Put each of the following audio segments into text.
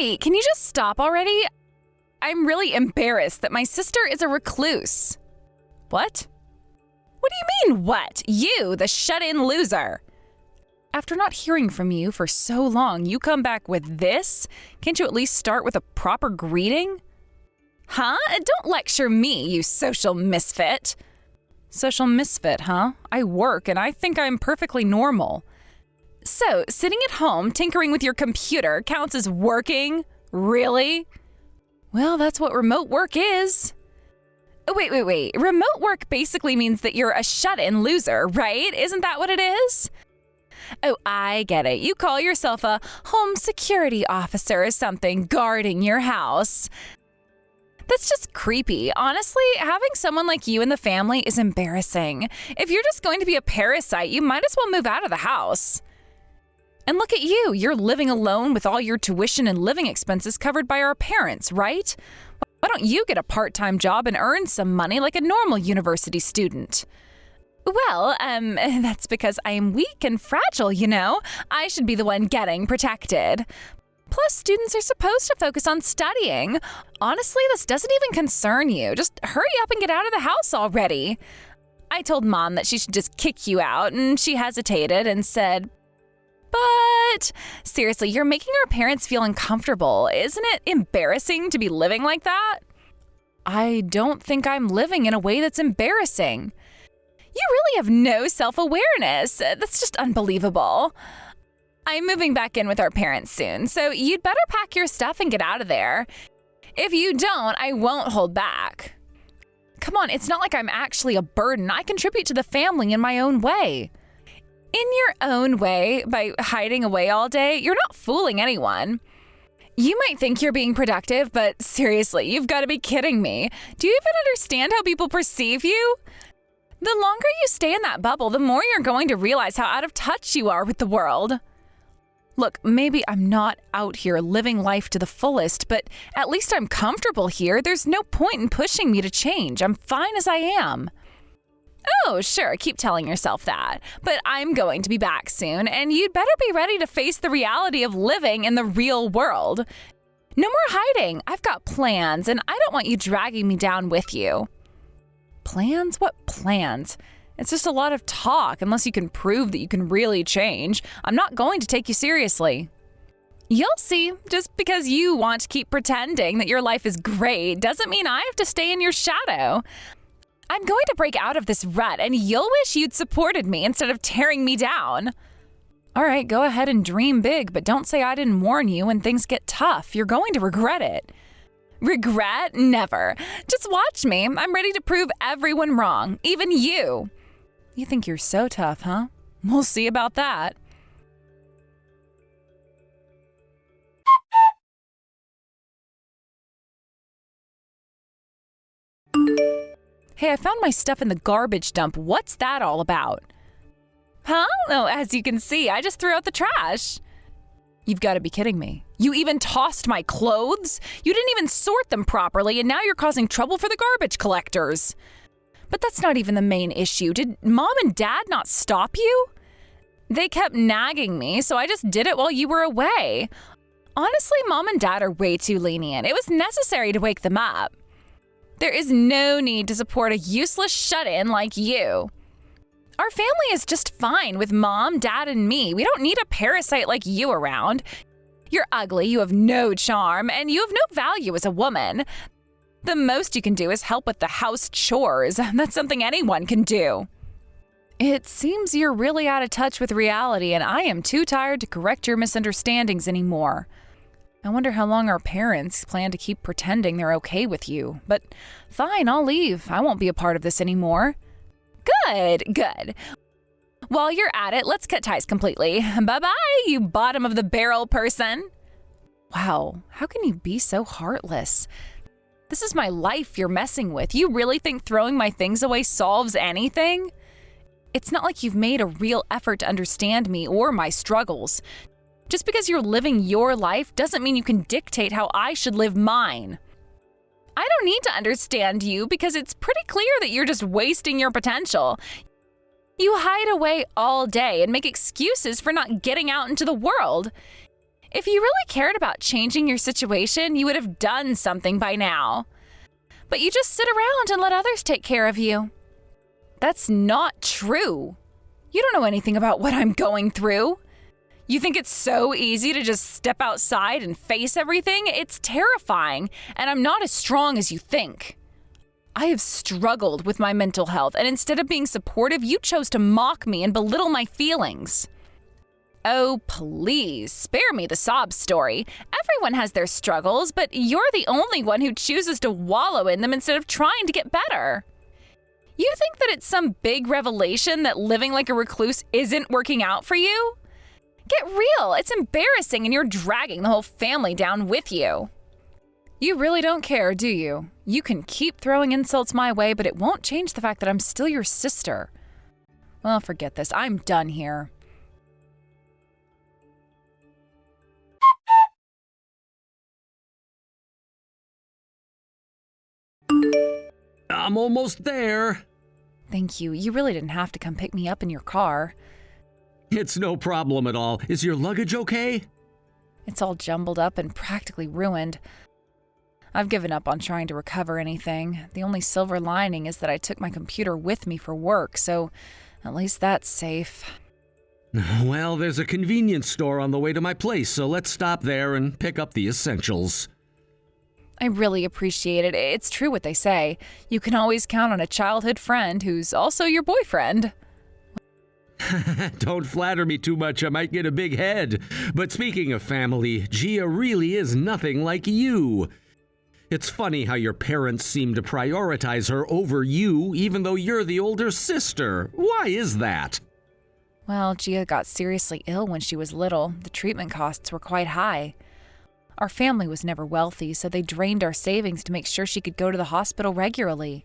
Wait, can you just stop already? I'm really embarrassed that my sister is a recluse. What? What do you mean, what? You, the shut-in loser. After not hearing from you for so long, you come back with this? Can't you at least start with a proper greeting? Huh? Don't lecture me, you social misfit. Social misfit, huh? I work and I think I'm perfectly normal. So, sitting at home tinkering with your computer counts as working? Really? Well, that's what remote work is. Wait. Remote work basically means that you're a shut-in loser, right? Isn't that what it is? Oh, I get it. You call yourself a home security officer or something, guarding your house. That's just creepy. Honestly, having someone like you in the family is embarrassing. If you're just going to be a parasite, you might as well move out of the house. And look at you. You're living alone with all your tuition and living expenses covered by our parents, right? Why don't you get a part-time job and earn some money like a normal university student? Well, that's because I am weak and fragile, you know. I should be the one getting protected. Plus, students are supposed to focus on studying. Honestly, this doesn't even concern you. Just hurry up and get out of the house already. I told Mom that she should just kick you out, and she hesitated and said, but seriously, you're making our parents feel uncomfortable. Isn't it embarrassing to be living like that? I don't think I'm living in a way that's embarrassing. You really have no self-awareness. That's just unbelievable. I'm moving back in with our parents soon, so you'd better pack your stuff and get out of there. If you don't, I won't hold back. Come on, it's not like I'm actually a burden. I contribute to the family in my own way. In your own way, by hiding away all day, you're not fooling anyone. You might think you're being productive, but seriously, you've got to be kidding me. Do you even understand how people perceive you? The longer you stay in that bubble, the more you're going to realize how out of touch you are with the world. Look, maybe I'm not out here living life to the fullest, but at least I'm comfortable here. There's no point in pushing me to change. I'm fine as I am. Oh, sure, keep telling yourself that. But I'm going to be back soon, and you'd better be ready to face the reality of living in the real world. No more hiding. I've got plans, and I don't want you dragging me down with you. Plans? What plans? It's just a lot of talk, unless you can prove that you can really change. I'm not going to take you seriously. You'll see. Just because you want to keep pretending that your life is great doesn't mean I have to stay in your shadow. I'm going to break out of this rut, and you'll wish you'd supported me instead of tearing me down. All right, go ahead and dream big, but don't say I didn't warn you when things get tough. You're going to regret it. Regret? Never. Just watch me. I'm ready to prove everyone wrong, even you. You think you're so tough, huh? We'll see about that. Hey, I found my stuff in the garbage dump. What's that all about? Huh? Oh, as you can see, I just threw out the trash. You've got to be kidding me. You even tossed my clothes? You didn't even sort them properly, and now you're causing trouble for the garbage collectors. But that's not even the main issue. Did Mom and Dad not stop you? They kept nagging me, so I just did it while you were away. Honestly, Mom and Dad are way too lenient. It was necessary to wake them up. There is no need to support a useless shut-in like you. Our family is just fine with Mom, Dad, and me. We don't need a parasite like you around. You're ugly, you have no charm, and you have no value as a woman. The most you can do is help with the house chores. That's something anyone can do. It seems you're really out of touch with reality, and I am too tired to correct your misunderstandings anymore. I wonder how long our parents plan to keep pretending they're okay with you. But fine, I'll leave. I won't be a part of this anymore. Good. While you're at it, let's cut ties completely. Bye-bye, you bottom-of-the-barrel person. Wow, how can you be so heartless? This is my life you're messing with. You really think throwing my things away solves anything? It's not like you've made a real effort to understand me or my struggles. Just because you're living your life doesn't mean you can dictate how I should live mine. I don't need to understand you because it's pretty clear that you're just wasting your potential. You hide away all day and make excuses for not getting out into the world. If you really cared about changing your situation, you would have done something by now. But you just sit around and let others take care of you. That's not true. You don't know anything about what I'm going through. You think it's so easy to just step outside and face everything? It's terrifying, and I'm not as strong as you think. I have struggled with my mental health, and instead of being supportive, you chose to mock me and belittle my feelings. Oh, please, spare me the sob story. Everyone has their struggles, but you're the only one who chooses to wallow in them instead of trying to get better. You think that it's some big revelation that living like a recluse isn't working out for you? Get real, it's embarrassing and you're dragging the whole family down with you. You really don't care, do you? You can keep throwing insults my way, but it won't change the fact that I'm still your sister. Well, forget this. I'm done here. I'm almost there. Thank you. You really didn't have to come pick me up in your car. It's no problem at all. Is your luggage okay? It's all jumbled up and practically ruined. I've given up on trying to recover anything. The only silver lining is that I took my computer with me for work, so at least that's safe. Well, there's a convenience store on the way to my place, so let's stop there and pick up the essentials. I really appreciate it. It's true what they say. You can always count on a childhood friend who's also your boyfriend. Don't flatter me too much, I might get a big head. But speaking of family, Gia really is nothing like you. It's funny how your parents seem to prioritize her over you, even though you're the older sister. Why is that? Well, Gia got seriously ill when she was little. The treatment costs were quite high. Our family was never wealthy, so they drained our savings to make sure she could go to the hospital regularly.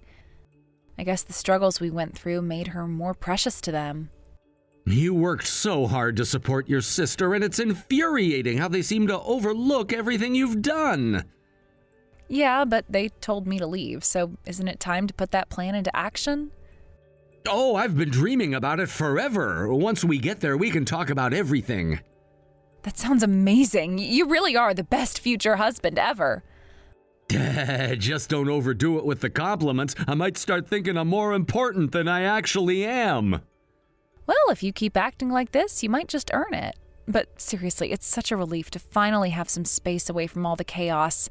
I guess the struggles we went through made her more precious to them. You worked so hard to support your sister, and it's infuriating how they seem to overlook everything you've done. Yeah, but they told me to leave, so isn't it time to put that plan into action? Oh, I've been dreaming about it forever. Once we get there, we can talk about everything. That sounds amazing. You really are the best future husband ever. Just don't overdo it with the compliments. I might start thinking I'm more important than I actually am. Well, if you keep acting like this, you might just earn it. But seriously, it's such a relief to finally have some space away from all the chaos.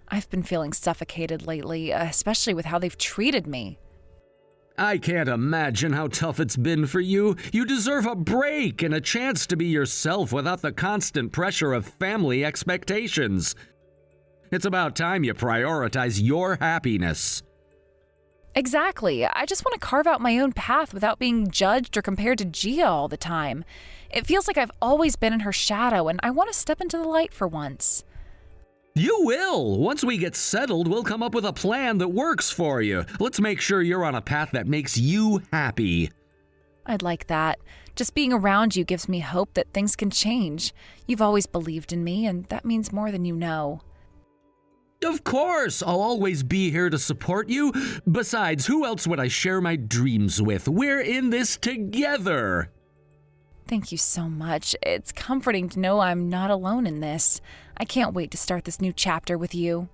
I've been feeling suffocated lately, especially with how they've treated me. I can't imagine how tough it's been for you. You deserve a break and a chance to be yourself without the constant pressure of family expectations. It's about time you prioritize your happiness. Exactly. I just want to carve out my own path without being judged or compared to Gia all the time. It feels like I've always been in her shadow, and I want to step into the light for once. You will! Once we get settled, we'll come up with a plan that works for you. Let's make sure you're on a path that makes you happy. I'd like that. Just being around you gives me hope that things can change. You've always believed in me, and that means more than you know. Of course! I'll always be here to support you. Besides, who else would I share my dreams with? We're in this together! Thank you so much. It's comforting to know I'm not alone in this. I can't wait to start this new chapter with you.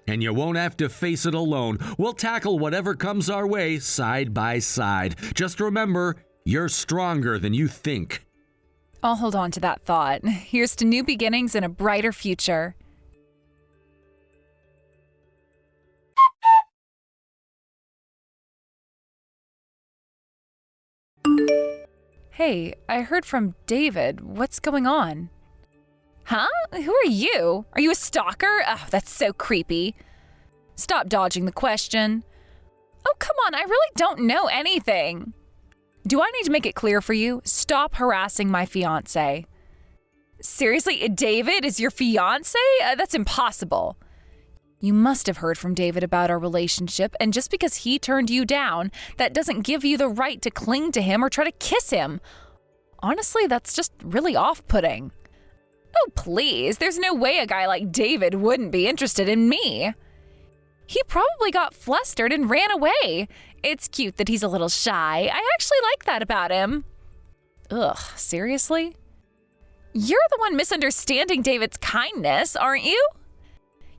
And you won't have to face it alone. We'll tackle whatever comes our way side by side. Just remember, you're stronger than you think. I'll hold on to that thought. Here's to new beginnings and a brighter future. Hey, I heard from David. What's going on? Huh? Who are you? Are you a stalker? Oh, that's so creepy. Stop dodging the question. Oh, come on, I really don't know anything. Do I need to make it clear for you? Stop harassing my fiancé. Seriously, David is your fiancé? That's impossible. You must have heard from David about our relationship, and just because he turned you down, that doesn't give you the right to cling to him or try to kiss him. Honestly, that's just really off-putting. Oh, please, there's no way a guy like David wouldn't be interested in me. He probably got flustered and ran away. It's cute that he's a little shy. I actually like that about him. Ugh, seriously? You're the one misunderstanding David's kindness, aren't you?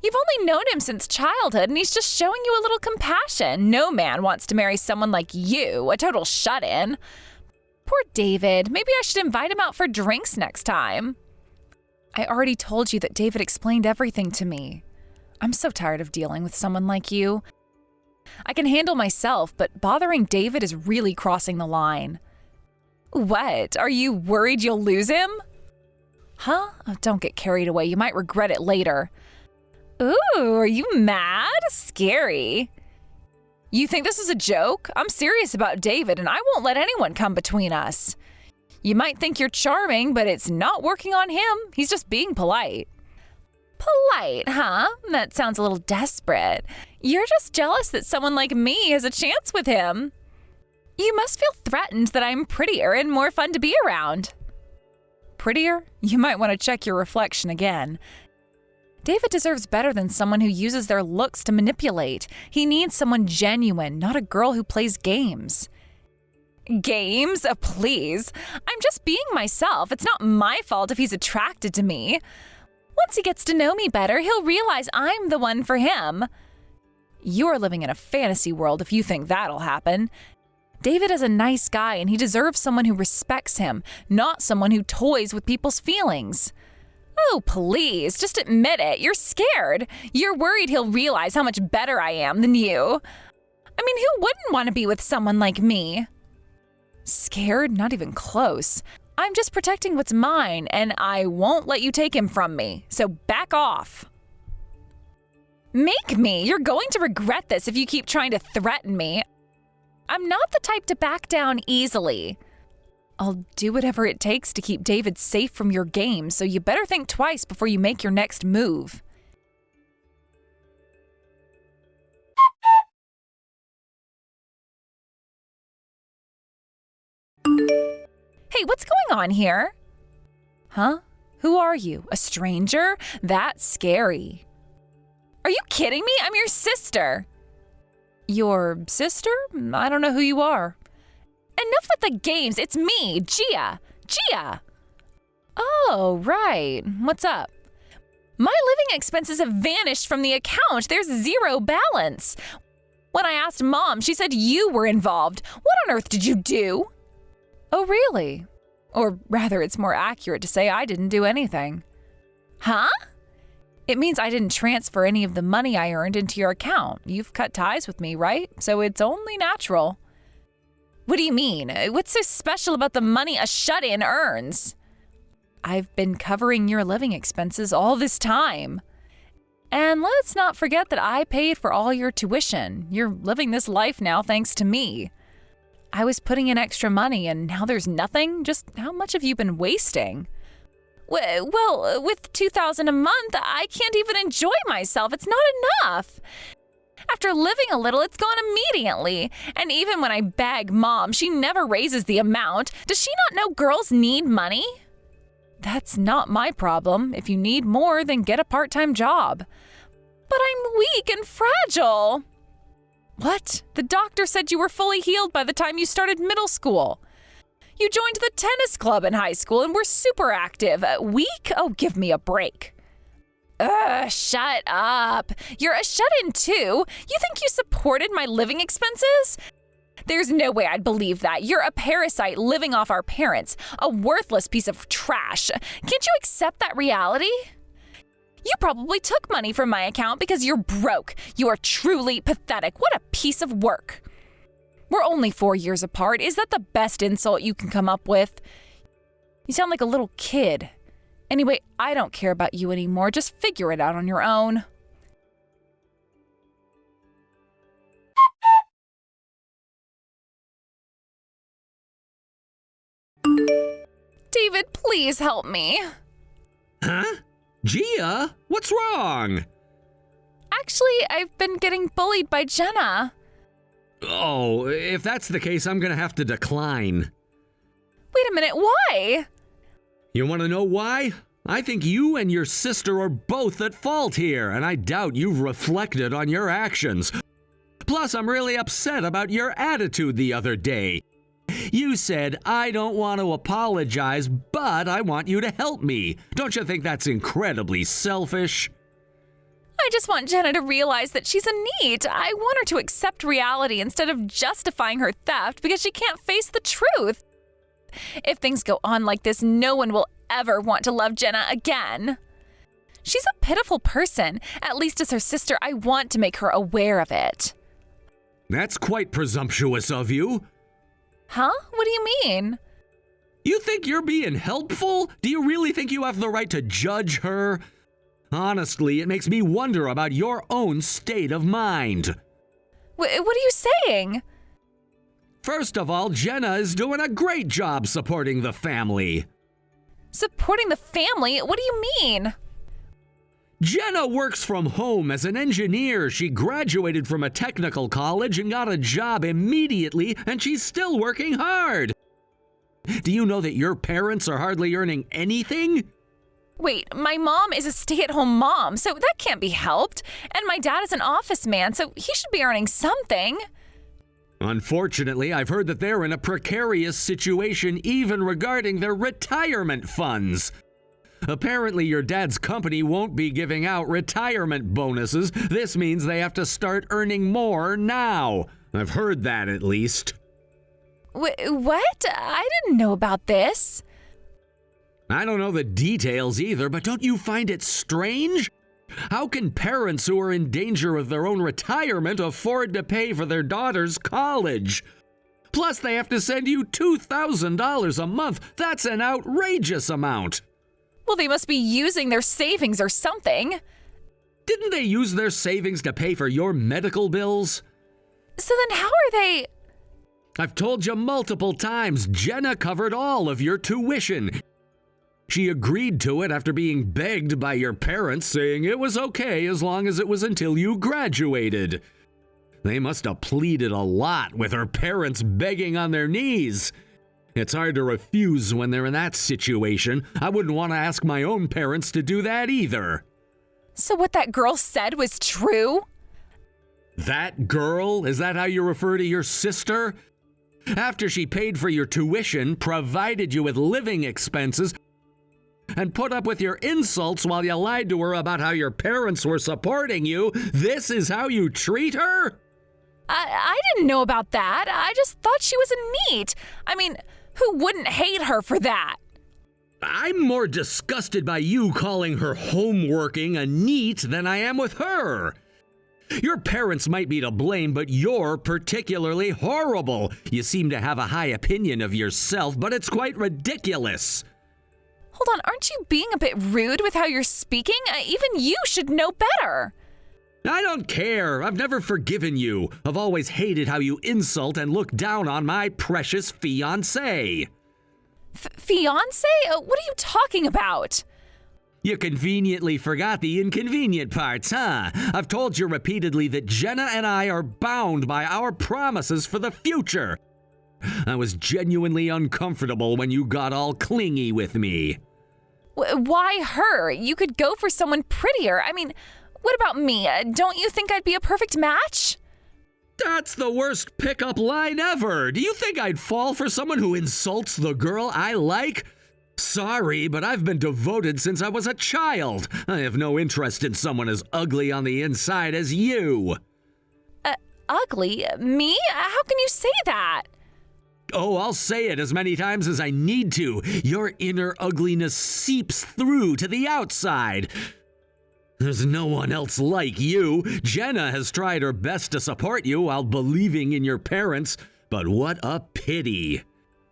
You've only known him since childhood, and he's just showing you a little compassion. No man wants to marry someone like you, a total shut-in. Poor David. Maybe I should invite him out for drinks next time. I already told you that David explained everything to me. I'm so tired of dealing with someone like you. I can handle myself, but bothering David is really crossing the line. What? Are you worried you'll lose him? Huh? Oh, don't get carried away. You might regret it later. Ooh, are you mad? Scary. You think this is a joke? I'm serious about David, and I won't let anyone come between us. You might think you're charming, but it's not working on him. He's just being polite. Polite, huh? That sounds a little desperate. You're just jealous that someone like me has a chance with him. You must feel threatened that I'm prettier and more fun to be around. Prettier? You might want to check your reflection again. David deserves better than someone who uses their looks to manipulate. He needs someone genuine, not a girl who plays games. Games? Please. I'm just being myself. It's not my fault if he's attracted to me. Once he gets to know me better, he'll realize I'm the one for him. You're living in a fantasy world if you think that'll happen. David is a nice guy, and he deserves someone who respects him, not someone who toys with people's feelings. Oh, please, just admit it. You're scared. You're worried he'll realize how much better I am than you. I mean, who wouldn't want to be with someone like me? Scared? Not even close. I'm just protecting what's mine, and I won't let you take him from me, so back off. Make me. You're going to regret this if you keep trying to threaten me. I'm not the type to back down easily. I'll do whatever it takes to keep David safe from your game, so you better think twice before you make your next move. Hey, what's going on here? Huh? Who are you? A stranger? That's scary. Are you kidding me? I'm your sister. Your sister? I don't know who you are. Enough with the games. It's me, Gia. Gia. Oh, right. What's up? My living expenses have vanished from the account. There's zero balance. When I asked Mom, she said you were involved. What on earth did you do? Oh, really? Or rather, it's more accurate to say I didn't do anything. Huh? It means I didn't transfer any of the money I earned into your account. You've cut ties with me, right? So it's only natural. What do you mean? What's so special about the money a shut-in earns? I've been covering your living expenses all this time. And let's not forget that I paid for all your tuition. You're living this life now thanks to me. I was putting in extra money and now there's nothing? Just how much have you been wasting? Well, with $2,000 a month, I can't even enjoy myself. It's not enough. After living a little, it's gone immediately. And even when I beg Mom, she never raises the amount. Does she not know girls need money? That's not my problem. If you need more, then get a part-time job. But I'm weak and fragile. What? The doctor said you were fully healed by the time you started middle school. You joined the tennis club in high school and were super active. Weak? Oh, give me a break. Shut up. You're a shut-in too. You think you supported my living expenses? There's no way I'd believe that. You're a parasite living off our parents, a worthless piece of trash. Can't you accept that reality? You probably took money from my account because you're broke. You are truly pathetic. What a piece of work. We're only 4 years apart. Is that the best insult you can come up with? You sound like a little kid. Anyway, I don't care about you anymore. Just figure it out on your own. David, please help me. Huh? Gia? What's wrong? Actually, I've been getting bullied by Jenna. Oh, if that's the case, I'm gonna have to decline. Wait a minute, why? You want to know why? I think you and your sister are both at fault here, and I doubt you've reflected on your actions. Plus, I'm really upset about your attitude the other day. You said, I don't want to apologize, but I want you to help me. Don't you think that's incredibly selfish? I just want Jenna to realize that she's a NEET. I want her to accept reality instead of justifying her theft because she can't face the truth. If things go on like this, no one will ever want to love Jenna again. She's a pitiful person. At least as her sister, I want to make her aware of it. That's quite presumptuous of you. Huh? What do you mean? You think you're being helpful? Do you really think you have the right to judge her? Honestly, it makes me wonder about your own state of mind. What are you saying? First of all, Jenna is doing a great job supporting the family. Supporting the family? What do you mean? Jenna works from home as an engineer. She graduated from a technical college and got a job immediately, and she's still working hard. Do you know that your parents are hardly earning anything? Wait, my mom is a stay-at-home mom, so that can't be helped. And my dad is an office man, so he should be earning something. Unfortunately, I've heard that they're in a precarious situation even regarding their retirement funds. Apparently, your dad's company won't be giving out retirement bonuses. This means they have to start earning more now. I've heard that at least. What? I didn't know about this. I don't know the details either, but don't you find it strange? How can parents who are in danger of their own retirement afford to pay for their daughter's college? Plus, they have to send you $2,000 a month. That's an outrageous amount. Well, they must be using their savings or something. Didn't they use their savings to pay for your medical bills? So then how are they... I've told you multiple times, Jenna covered all of your tuition. She agreed to it after being begged by your parents, saying it was okay as long as it was until you graduated. They must have pleaded a lot with her parents begging on their knees. It's hard to refuse when they're in that situation. I wouldn't want to ask my own parents to do that either. So what that girl said was true? That girl? Is that how you refer to your sister? After she paid for your tuition, provided you with living expenses, and put up with your insults while you lied to her about how your parents were supporting you, this is how you treat her? I didn't know about that. I just thought she was a NEET. I mean, who wouldn't hate her for that? I'm more disgusted by you calling her homeworking a NEET than I am with her. Your parents might be to blame, but you're particularly horrible. You seem to have a high opinion of yourself, but it's quite ridiculous. Hold on, aren't you being a bit rude with how you're speaking? Even you should know better. I don't care. I've never forgiven you. I've always hated how you insult and look down on my precious fiancé. Fiancé? What are you talking about? You conveniently forgot the inconvenient parts, huh? I've told you repeatedly that Jenna and I are bound by our promises for the future. I was genuinely uncomfortable when you got all clingy with me. Why her? You could go for someone prettier. I mean, what about me? Don't you think I'd be a perfect match? That's the worst pickup line ever. Do you think I'd fall for someone who insults the girl I like? Sorry, but I've been devoted since I was a child. I have no interest in someone as ugly on the inside as you. Ugly? Me? How can you say that? Oh, I'll say it as many times as I need to. Your inner ugliness seeps through to the outside. There's no one else like you. Jenna has tried her best to support you while believing in your parents, but what a pity.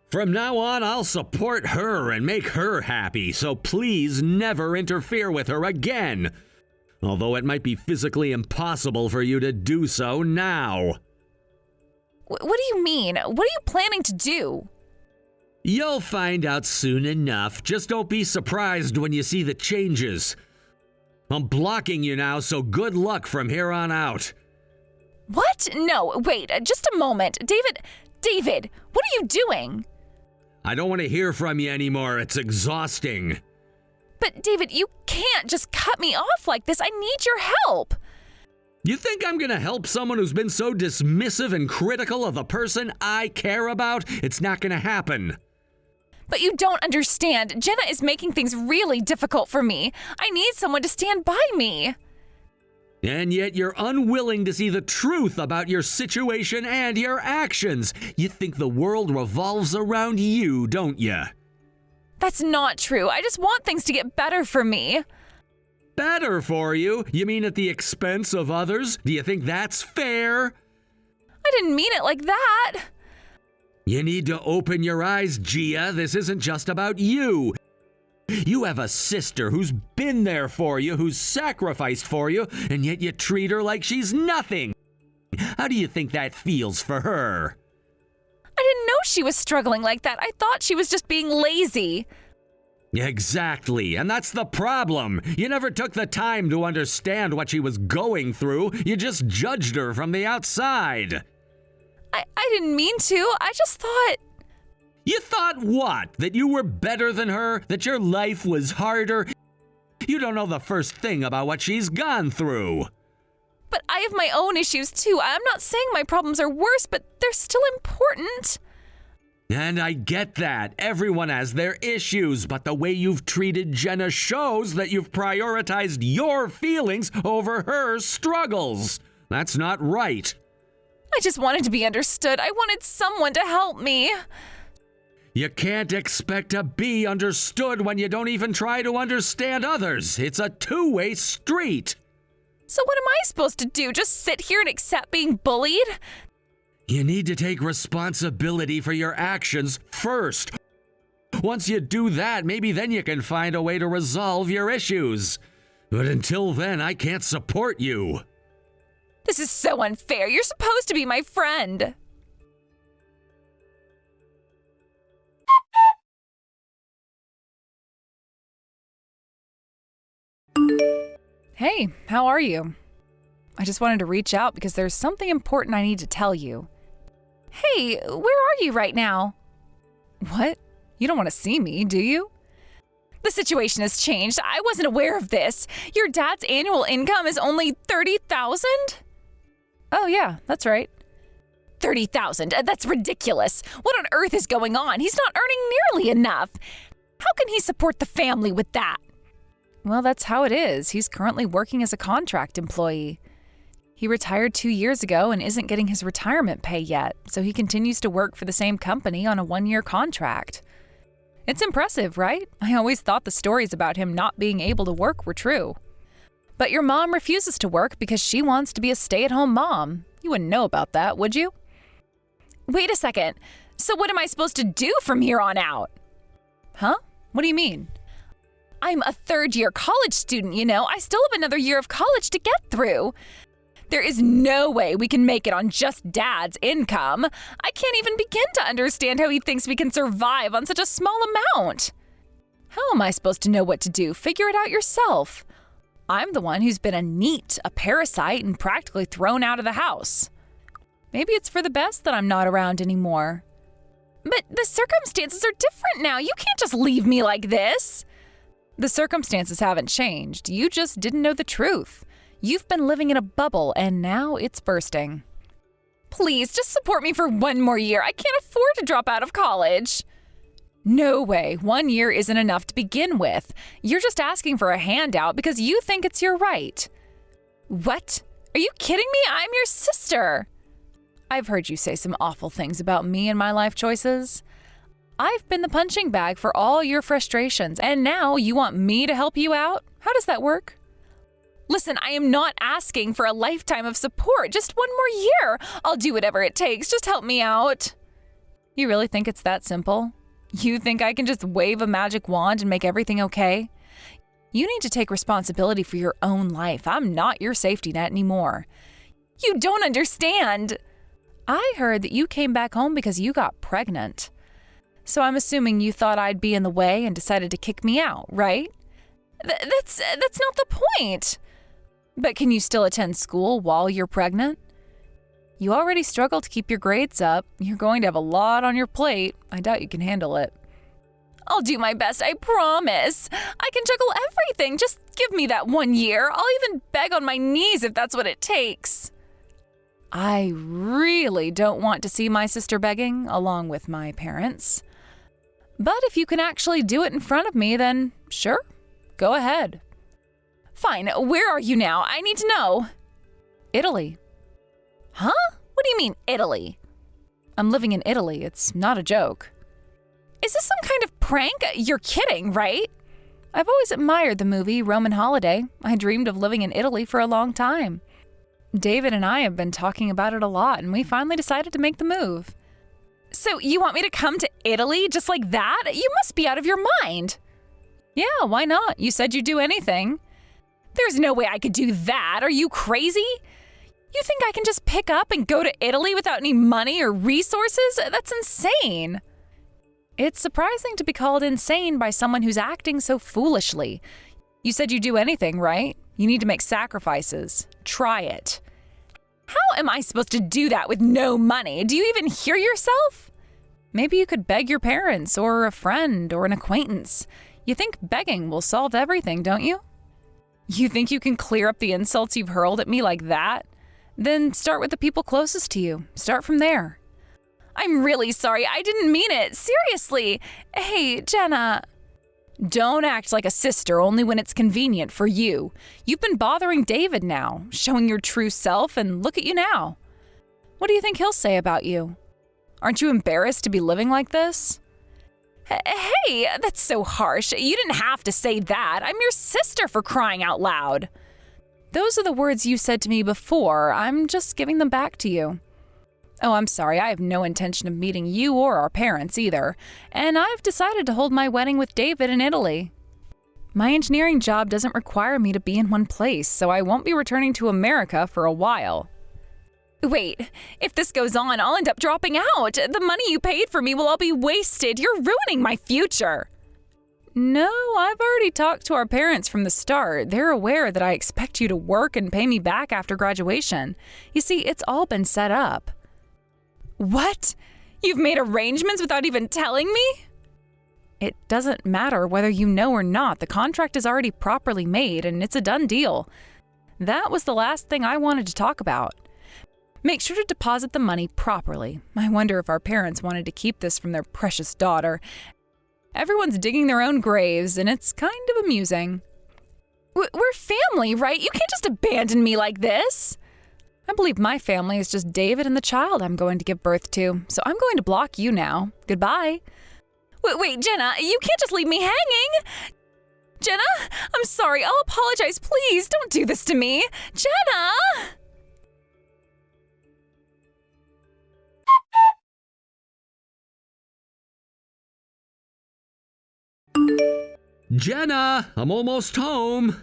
From now on, I'll support her and make her happy, so please never interfere with her again. Although it might be physically impossible for you to do so now. What do you mean? What are you planning to do? You'll find out soon enough. Just don't be surprised when you see the changes. I'm blocking you now, so good luck from here on out. What? No, wait, just a moment. David, what are you doing? I don't want to hear from you anymore. It's exhausting. But David, you can't just cut me off like this. I need your help. You think I'm gonna help someone who's been so dismissive and critical of the person I care about? It's not gonna happen. But you don't understand. Jenna is making things really difficult for me. I need someone to stand by me. And yet you're unwilling to see the truth about your situation and your actions. You think the world revolves around you, don't you? That's not true. I just want things to get better for me. Better for you? You mean at the expense of others? Do you think that's fair? I didn't mean it like that. You need to open your eyes, Gia. This isn't just about you. You have a sister who's been there for you, who's sacrificed for you, and yet you treat her like she's nothing. How do you think that feels for her? I didn't know she was struggling like that. I thought she was just being lazy. Exactly, and that's the problem. You never took the time to understand what she was going through. You just judged her from the outside. I didn't mean to. I just thought... You thought what? That you were better than her? That your life was harder? You don't know the first thing about what she's gone through. But I have my own issues too. I'm not saying my problems are worse, but they're still important. And I get that. Everyone has their issues, but the way you've treated Jenna shows that you've prioritized your feelings over her struggles. That's not right. I just wanted to be understood. I wanted someone to help me. You can't expect to be understood when you don't even try to understand others. It's a two-way street. So what am I supposed to do? Just sit here and accept being bullied? You need to take responsibility for your actions first. Once you do that, maybe then you can find a way to resolve your issues. But until then, I can't support you. This is so unfair. You're supposed to be my friend. Hey, how are you? I just wanted to reach out because there's something important I need to tell you. Hey, where are you right now? What? You don't want to see me, do you? The situation has changed. I wasn't aware of this. Your dad's annual income is only $30,000? Oh yeah, that's right. $30,000. That's ridiculous. What on earth is going on? He's not earning nearly enough. How can he support the family with that? Well, that's how it is. He's currently working as a contract employee. He retired 2 years ago and isn't getting his retirement pay yet, so he continues to work for the same company on a 1-year contract. It's impressive, right? I always thought the stories about him not being able to work were true. But your mom refuses to work because she wants to be a stay-at-home mom. You wouldn't know about that, would you? Wait a second. So what am I supposed to do from here on out? Huh? What do you mean? I'm a third-year college student, you know. I still have another year of college to get through. There is no way we can make it on just Dad's income. I can't even begin to understand how he thinks we can survive on such a small amount. How am I supposed to know what to do? Figure it out yourself. I'm the one who's been a NEET, a parasite, and practically thrown out of the house. Maybe it's for the best that I'm not around anymore. But the circumstances are different now. You can't just leave me like this. The circumstances haven't changed. You just didn't know the truth. You've been living in a bubble, and now it's bursting. Please, just support me for 1 more year. I can't afford to drop out of college. No way. 1 year isn't enough to begin with. You're just asking for a handout because you think it's your right. What? Are you kidding me? I'm your sister. I've heard you say some awful things about me and my life choices. I've been the punching bag for all your frustrations, and now you want me to help you out? How does that work? Listen, I am not asking for a lifetime of support. Just 1 more year. I'll do whatever it takes. Just help me out. You really think it's that simple? You think I can just wave a magic wand and make everything okay? You need to take responsibility for your own life. I'm not your safety net anymore. You don't understand. I heard that you came back home because you got pregnant. So I'm assuming you thought I'd be in the way and decided to kick me out, right? That's not the point. But can you still attend school while you're pregnant? You already struggle to keep your grades up. You're going to have a lot on your plate. I doubt you can handle it. I'll do my best, I promise. I can juggle everything. Just Give me that 1 year. I'll even beg on my knees if that's what it takes. I really don't want to see my sister begging along with my parents. But if you can actually do it in front of me, then sure, go ahead. Fine, where are you now? I need to know. Italy. Huh? What do you mean, Italy? I'm living in Italy. It's not a joke. Is this some kind of prank? You're kidding, right? I've always admired the movie Roman Holiday. I dreamed of living in Italy for a long time. David and I have been talking about it a lot, and we finally decided to make the move. So you want me to come to Italy just like that? You must be out of your mind. Yeah, why not? You said you'd do anything. There's no way I could do that. Are you crazy? You think I can just pick up and go to Italy without any money or resources? That's insane. It's surprising to be called insane by someone who's acting so foolishly. You said you'd do anything, right? You need to make sacrifices. Try it. How am I supposed to do that with no money? Do you even hear yourself? Maybe you could beg your parents or a friend or an acquaintance. You think begging will solve everything, don't you? You think you can clear up the insults you've hurled at me like that? Then start with the people closest to you. Start from there. I'm really sorry. I didn't mean it. Seriously. Hey, Jenna. Don't act like a sister only when it's convenient for you. You've been bothering David now, showing your true self, and look at you now. What do you think he'll say about you? Aren't you embarrassed to be living like this? Hey, that's so harsh. You didn't have to say that. I'm your sister, for crying out loud. Those are the words you said to me before. I'm just giving them back to you. Oh, I'm sorry. I have no intention of meeting you or our parents either, and I've decided to hold my wedding with David in Italy. My engineering job doesn't require me to be in one place, so I won't be returning to America for a while. Wait, if this goes on, I'll end up dropping out. The money you paid for me will all be wasted. You're ruining my future. No, I've already talked to our parents from the start. They're aware that I expect you to work and pay me back after graduation. You see, it's all been set up. What? You've made arrangements without even telling me? It doesn't matter whether you know or not. The contract is already properly made, and it's a done deal. That was the last thing I wanted to talk about. Make sure to deposit the money properly. I wonder if our parents wanted to keep this from their precious daughter. Everyone's digging their own graves, and it's kind of amusing. We're family, right? You can't just abandon me like this. I believe my family is just David and the child I'm going to give birth to, so I'm going to block you now. Goodbye. Wait, Jenna, you can't just leave me hanging. Jenna, I'm sorry. I'll apologize. Please, don't do this to me. Jenna! Jenna, I'm almost home.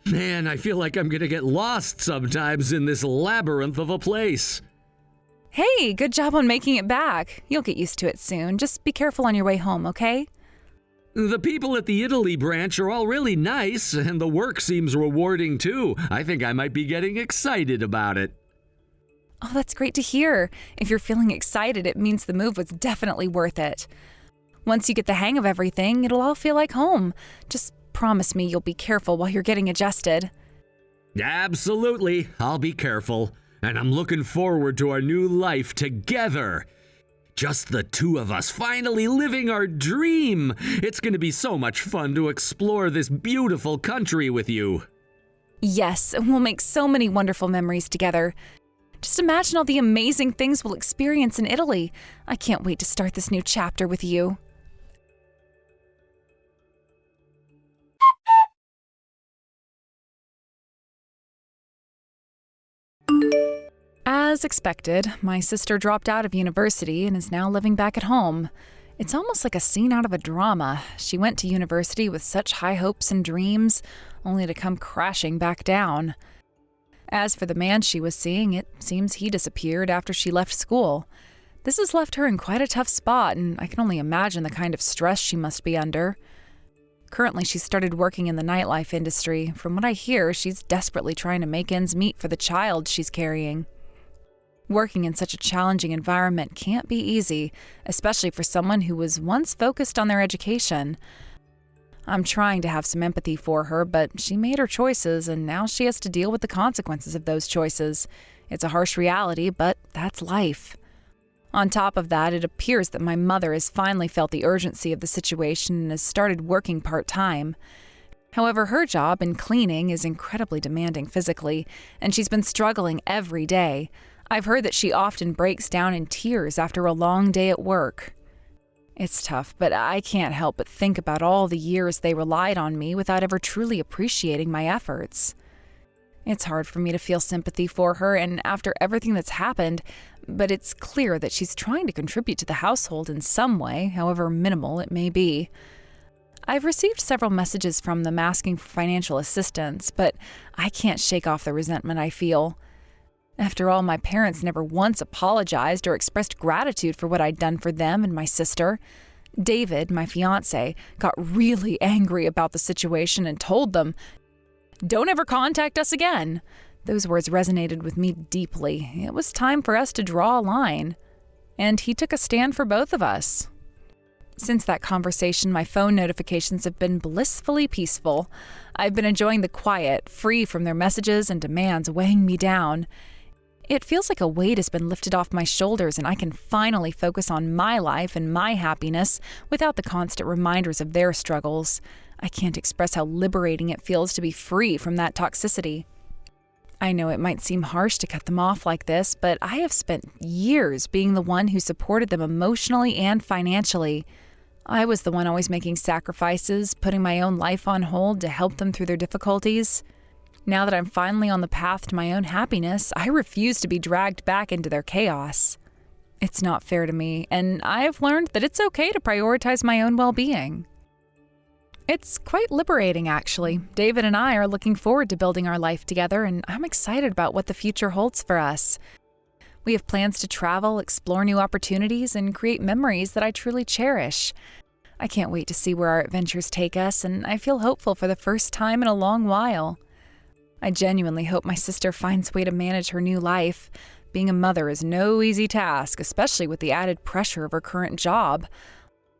Man, I feel like I'm gonna get lost sometimes in this labyrinth of a place. Hey, good job on making it back. You'll get used to it soon. Just be careful on your way home, okay? The people at the Italy branch are all really nice, and the work seems rewarding too. I think I might be getting excited about it. Oh, that's great to hear. If you're feeling excited, it means the move was definitely worth it. Once you get the hang of everything, it'll all feel like home. Just promise me you'll be careful while you're getting adjusted. Absolutely. I'll be careful. And I'm looking forward to our new life together. Just the two of us finally living our dream. It's going to be so much fun to explore this beautiful country with you. Yes, we'll make so many wonderful memories together. Just imagine all the amazing things we'll experience in Italy. I can't wait to start this new chapter with you. As expected, my sister dropped out of university and is now living back at home. It's almost like a scene out of a drama. She went to university with such high hopes and dreams, only to come crashing back down. As for the man she was seeing, it seems he disappeared after she left school. This has left her in quite a tough spot, and I can only imagine the kind of stress she must be under. Currently, she's started working in the nightlife industry. From what I hear, she's desperately trying to make ends meet for the child she's carrying. Working in such a challenging environment can't be easy, especially for someone who was once focused on their education. I'm trying to have some empathy for her, but she made her choices, and now she has to deal with the consequences of those choices. It's a harsh reality, but that's life. On top of that, it appears that my mother has finally felt the urgency of the situation and has started working part-time. However, her job in cleaning is incredibly demanding physically, and she's been struggling every day. I've heard that she often breaks down in tears after a long day at work. It's tough, but I can't help but think about all the years they relied on me without ever truly appreciating my efforts. It's hard for me to feel sympathy for her, and after everything that's happened, but it's clear that she's trying to contribute to the household in some way, however minimal it may be. I've received several messages from them asking for financial assistance, but I can't shake off the resentment I feel. After all, my parents never once apologized or expressed gratitude for what I'd done for them and my sister. David, my fiancé, got really angry about the situation and told them, "Don't ever contact us again." Those words resonated with me deeply. It was time for us to draw a line. And he took a stand for both of us. Since that conversation, my phone notifications have been blissfully peaceful. I've been enjoying the quiet, free from their messages and demands weighing me down. It feels like a weight has been lifted off my shoulders and I can finally focus on my life and my happiness without the constant reminders of their struggles. I can't express how liberating it feels to be free from that toxicity. I know it might seem harsh to cut them off like this, but I have spent years being the one who supported them emotionally and financially. I was the one always making sacrifices, putting my own life on hold to help them through their difficulties. Now that I'm finally on the path to my own happiness, I refuse to be dragged back into their chaos. It's not fair to me, and I have learned that it's okay to prioritize my own well-being. It's quite liberating, actually. David and I are looking forward to building our life together, and I'm excited about what the future holds for us. We have plans to travel, explore new opportunities, and create memories that I truly cherish. I can't wait to see where our adventures take us, and I feel hopeful for the first time in a long while. I genuinely hope my sister finds a way to manage her new life. Being a mother is no easy task, especially with the added pressure of her current job.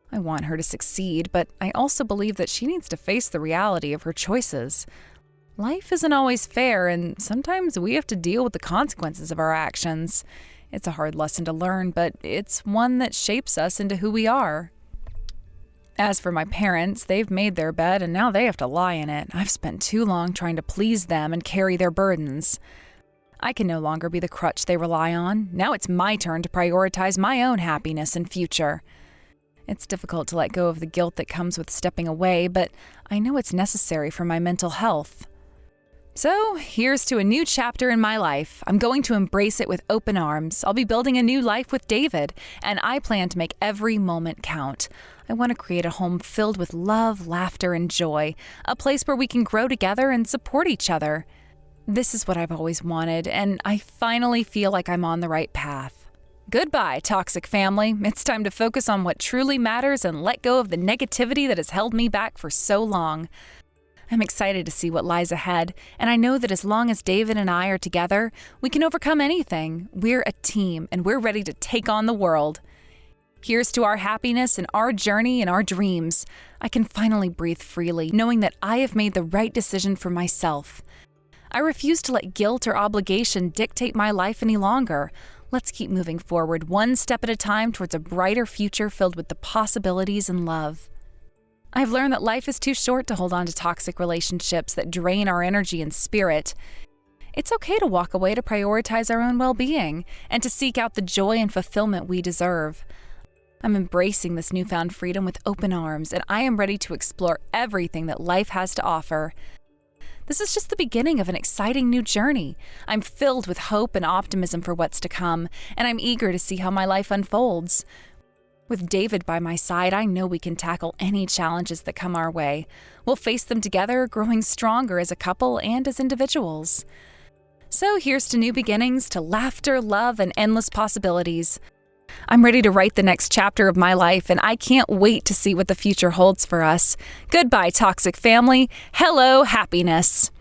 I want her to succeed, but I also believe that she needs to face the reality of her choices. Life isn't always fair, and sometimes we have to deal with the consequences of our actions. It's a hard lesson to learn, but it's one that shapes us into who we are. As for my parents, they've made their bed and now they have to lie in it. I've spent too long trying to please them and carry their burdens. I can no longer be the crutch they rely on. Now it's my turn to prioritize my own happiness and future. It's difficult to let go of the guilt that comes with stepping away, but I know it's necessary for my mental health. So, here's to a new chapter in my life. I'm going to embrace it with open arms. I'll be building a new life with David, and I plan to make every moment count. I want to create a home filled with love, laughter, and joy, a place where we can grow together and support each other. This is what I've always wanted, and I finally feel like I'm on the right path. Goodbye, toxic family. It's time to focus on what truly matters and let go of the negativity that has held me back for so long. I'm excited to see what lies ahead, and I know that as long as David and I are together, we can overcome anything. We're a team, and we're ready to take on the world. Here's to our happiness and our journey and our dreams. I can finally breathe freely, knowing that I have made the right decision for myself. I refuse to let guilt or obligation dictate my life any longer. Let's keep moving forward, one step at a time towards a brighter future filled with the possibilities and love. I've learned that life is too short to hold on to toxic relationships that drain our energy and spirit. It's okay to walk away to prioritize our own well-being and to seek out the joy and fulfillment we deserve. I'm embracing this newfound freedom with open arms, and I am ready to explore everything that life has to offer. This is just the beginning of an exciting new journey. I'm filled with hope and optimism for what's to come, and I'm eager to see how my life unfolds. With David by my side, I know we can tackle any challenges that come our way. We'll face them together, growing stronger as a couple and as individuals. So here's to new beginnings, to laughter, love, and endless possibilities. I'm ready to write the next chapter of my life, and I can't wait to see what the future holds for us. Goodbye, toxic family. Hello, happiness.